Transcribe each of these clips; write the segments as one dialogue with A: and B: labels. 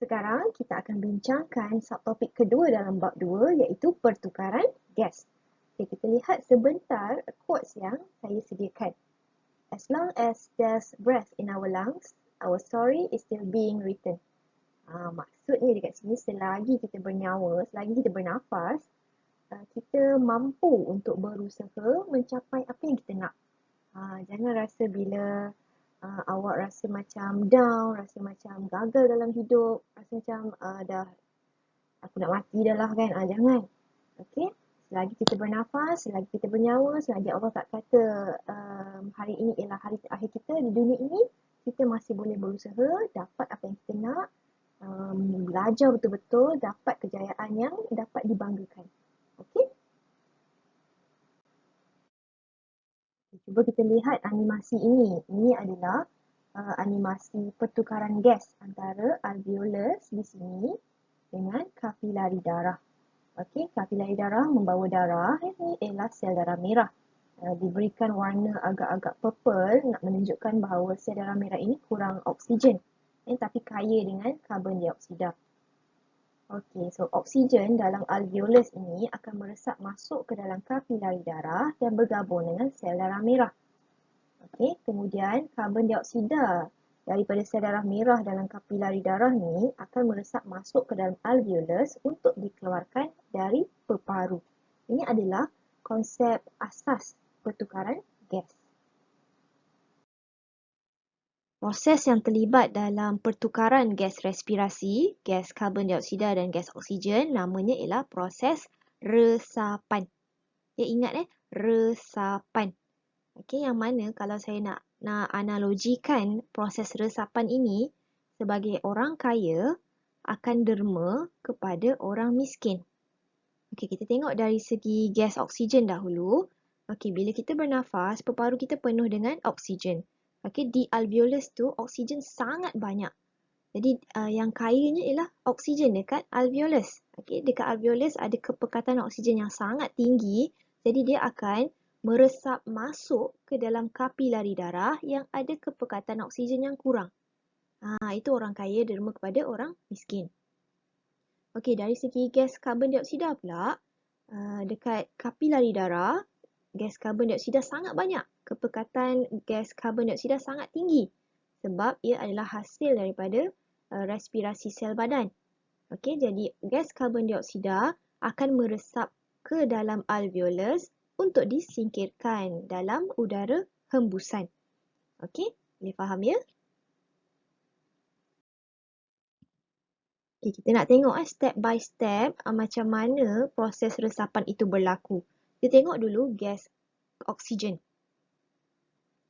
A: Sekarang kita akan bincangkan subtopik kedua dalam bab 2 iaitu pertukaran gas. Okay, kita lihat sebentar quotes yang saya sediakan. As long as there's breath in our lungs, our story is still being written. Maksudnya dekat sini selagi kita bernyawa, selagi kita bernafas, kita mampu untuk berusaha mencapai apa yang kita nak. Jangan rasa bila awak rasa macam down, rasa macam gagal dalam hidup, rasa macam dah aku nak mati dah lah kan. Jangan. Okey. Selagi kita bernafas, selagi kita bernyawa, selagi Allah tak kata hari ini ialah hari terakhir kita di dunia ini, kita masih boleh berusaha dapat apa yang kita nak, belajar betul-betul, dapat kejayaan yang dapat dibanggakan. Okey. Cuba kita lihat animasi ini. Ini adalah animasi pertukaran gas antara alveolus di sini dengan kapilari darah. Okey, kapilari darah membawa darah. Ini ialah sel darah merah. Diberikan warna agak-agak purple nak menunjukkan bahawa sel darah merah ini kurang oksigen. Tapi kaya dengan karbon dioksida. Okey, so oksigen dalam alveolus ini akan meresap masuk ke dalam kapilari darah dan bergabung dengan sel darah merah. Okey, kemudian karbon dioksida daripada sel darah merah dalam kapilari darah ni akan meresap masuk ke dalam alveolus untuk dikeluarkan dari peparu. Ini adalah konsep asas pertukaran gas. Proses yang terlibat dalam pertukaran gas respirasi, gas karbon dioksida dan gas oksigen namanya ialah proses resapan. Ingat resapan. Okey, yang mana kalau saya nak analogikan proses resapan ini sebagai orang kaya akan derma kepada orang miskin. Okey, kita tengok dari segi gas oksigen dahulu. Okey, bila kita bernafas, peparu kita penuh dengan oksigen. Okey, di alveolus tu oksigen sangat banyak. Jadi yang kayanya ialah oksigen dekat alveolus. Okey, dekat alveolus ada kepekatan oksigen yang sangat tinggi. Jadi dia akan meresap masuk ke dalam kapilari darah yang ada kepekatan oksigen yang kurang. Itu orang kaya derma kepada orang miskin. Okey, dari segi gas karbon dioksida pula, dekat kapilari darah, gas karbon dioksida sangat banyak. Kepekatan gas karbon dioksida sangat tinggi sebab ia adalah hasil daripada respirasi sel badan. Okey, jadi gas karbon dioksida akan meresap ke dalam alveolus untuk disingkirkan dalam udara hembusan. Okey, boleh faham ya? Okay, kita nak tengok step by step macam mana proses resapan itu berlaku. Kita tengok dulu gas oksigen.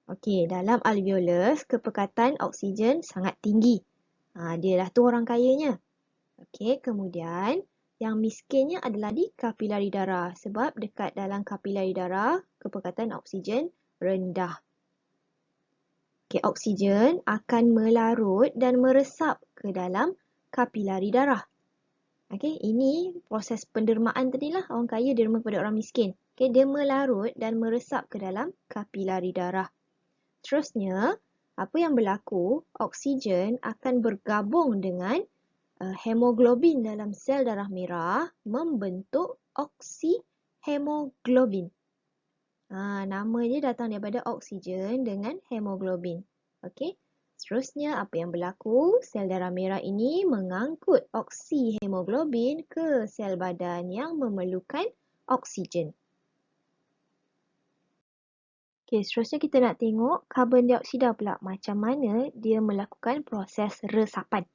A: Okey, dalam alveolus kepekatan oksigen sangat tinggi. Dia lah tu orang kayanya. Okey, kemudian yang miskinnya adalah di kapilari darah sebab dekat dalam kapilari darah kepekatan oksigen rendah. Okey, oksigen akan melarut dan meresap ke dalam kapilari darah. Okey, ini proses pendermaan tadilah, orang kaya derma kepada orang miskin. Okey, dia melarut dan meresap ke dalam kapilari darah. Seterusnya, apa yang berlaku? Oksigen akan bergabung dengan hemoglobin dalam sel darah merah membentuk oksihemoglobin. Nama dia datang daripada oksigen dengan hemoglobin. Okey. Seterusnya, apa yang berlaku? Sel darah merah ini mengangkut oksihemoglobin ke sel badan yang memerlukan oksigen. Okey, seterusnya kita nak tengok karbon dioksida pula. Macam mana dia melakukan proses resapan.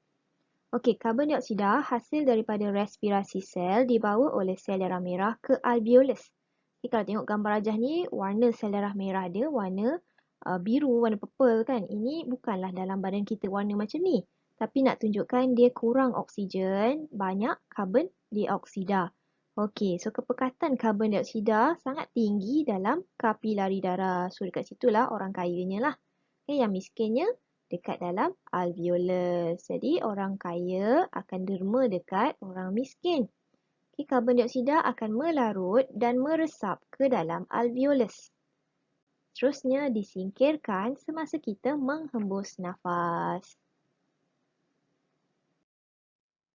A: Okey, karbon dioksida hasil daripada respirasi sel dibawa oleh sel darah merah ke alveolus. Okay, kalau tengok gambar rajah ni, warna sel darah merah dia warna biru, warna purple kan. Ini bukanlah dalam badan kita warna macam ni. Tapi nak tunjukkan dia kurang oksigen, banyak karbon dioksida. Okey, so kepekatan karbon dioksida sangat tinggi dalam kapilari darah. So dekat situlah orang kayanya lah. Okay, yang miskinnya dekat dalam alveolus. Jadi orang kaya akan derma dekat orang miskin. Okay, karbon dioksida akan melarut dan meresap ke dalam alveolus. Terusnya disingkirkan semasa kita menghembus nafas.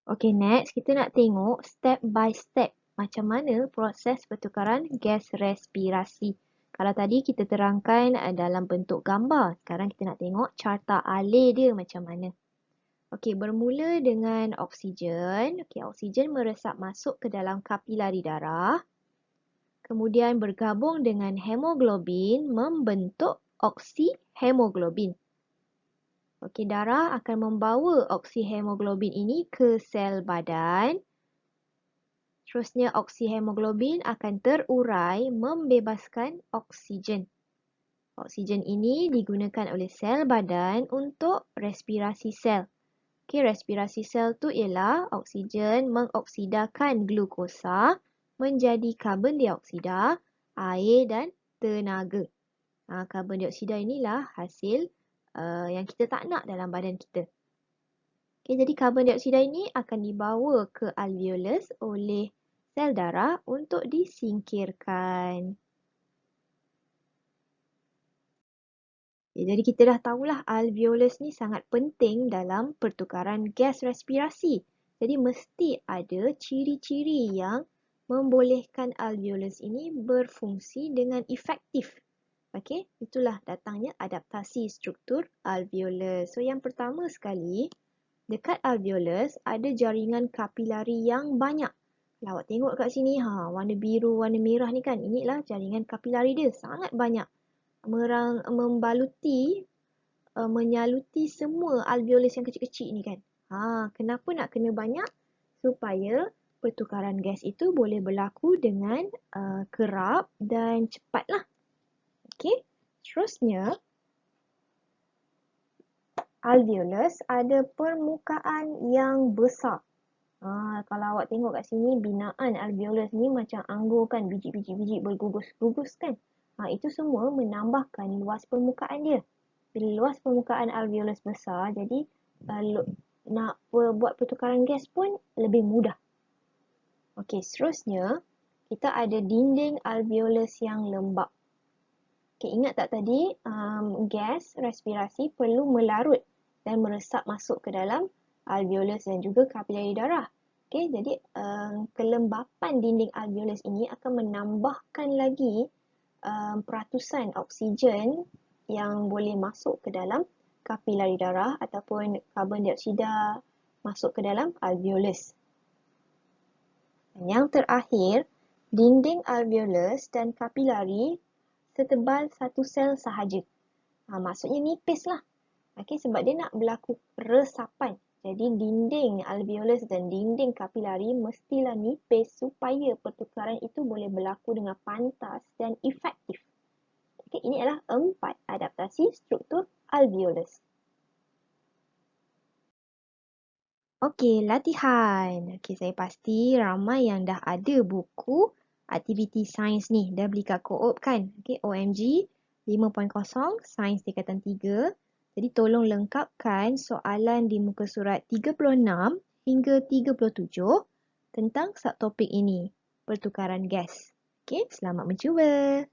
A: Okey, next kita nak tengok step by step macam mana proses pertukaran gas respirasi. Kalau tadi kita terangkan dalam bentuk gambar, sekarang kita nak tengok carta alir dia macam mana. Okey, bermula dengan oksigen. Okey, oksigen meresap masuk ke dalam kapilari darah. Kemudian bergabung dengan hemoglobin membentuk oksihemoglobin. Okey, darah akan membawa oksihemoglobin ini ke sel badan. Terusnya oksihemoglobin akan terurai membebaskan oksigen. Oksigen ini digunakan oleh sel badan untuk respirasi sel. Okey, respirasi sel tu ialah oksigen mengoksidakan glukosa menjadi karbon dioksida, air dan tenaga. Karbon dioksida inilah hasil yang kita tak nak dalam badan kita. Okay, jadi karbon dioksida ini akan dibawa ke alveolus oleh sel darah untuk disingkirkan. Jadi kita dah tahulah alveolus ni sangat penting dalam pertukaran gas respirasi. Jadi mesti ada ciri-ciri yang membolehkan alveolus ini berfungsi dengan efektif. Okey, itulah datangnya adaptasi struktur alveolus. So yang pertama sekali, dekat alveolus ada jaringan kapilari yang banyak. Kalau awak tengok kat sini, warna biru, warna merah ni kan, inilah jaringan kapilari dia, sangat banyak. Menyaluti semua alveolus yang kecil-kecil ni kan. Kenapa nak kena banyak? Supaya pertukaran gas itu boleh berlaku dengan kerap dan cepatlah. Okey, terusnya alveolus ada permukaan yang besar. Kalau awak tengok kat sini, binaan alveolus ni macam anggur kan, biji-biji bergugus-gugus kan. Itu semua menambahkan luas permukaan dia. Bila luas permukaan alveolus besar, jadi nak buat pertukaran gas pun lebih mudah. Okey, seterusnya kita ada dinding alveolus yang lembap. Okay, ingat tak tadi gas respirasi perlu melarut dan meresap masuk ke dalam alveolus dan juga kapilari darah. Okay, jadi kelembapan dinding alveolus ini akan menambahkan lagi peratusan oksigen yang boleh masuk ke dalam kapilari darah ataupun karbon dioksida masuk ke dalam alveolus. Dan yang terakhir, dinding alveolus dan kapilari setebal satu sel sahaja. Maksudnya nipis lah. Okay, sebab dia nak berlaku resapan. Jadi dinding alveolus dan dinding kapilari mestilah nipis supaya pertukaran itu boleh berlaku dengan pantas dan efektif. Okay, ini adalah 4 adaptasi struktur alveolus. Okey, latihan. Okey, saya pasti ramai yang dah ada buku aktiviti sains ni. Dah beli kat Co-op kan? Okey, OMG 5.0 Sains Tingkatan 3. Jadi tolong lengkapkan soalan di muka surat 36 hingga 37 tentang subtopik ini, pertukaran gas. Okey, selamat mencuba.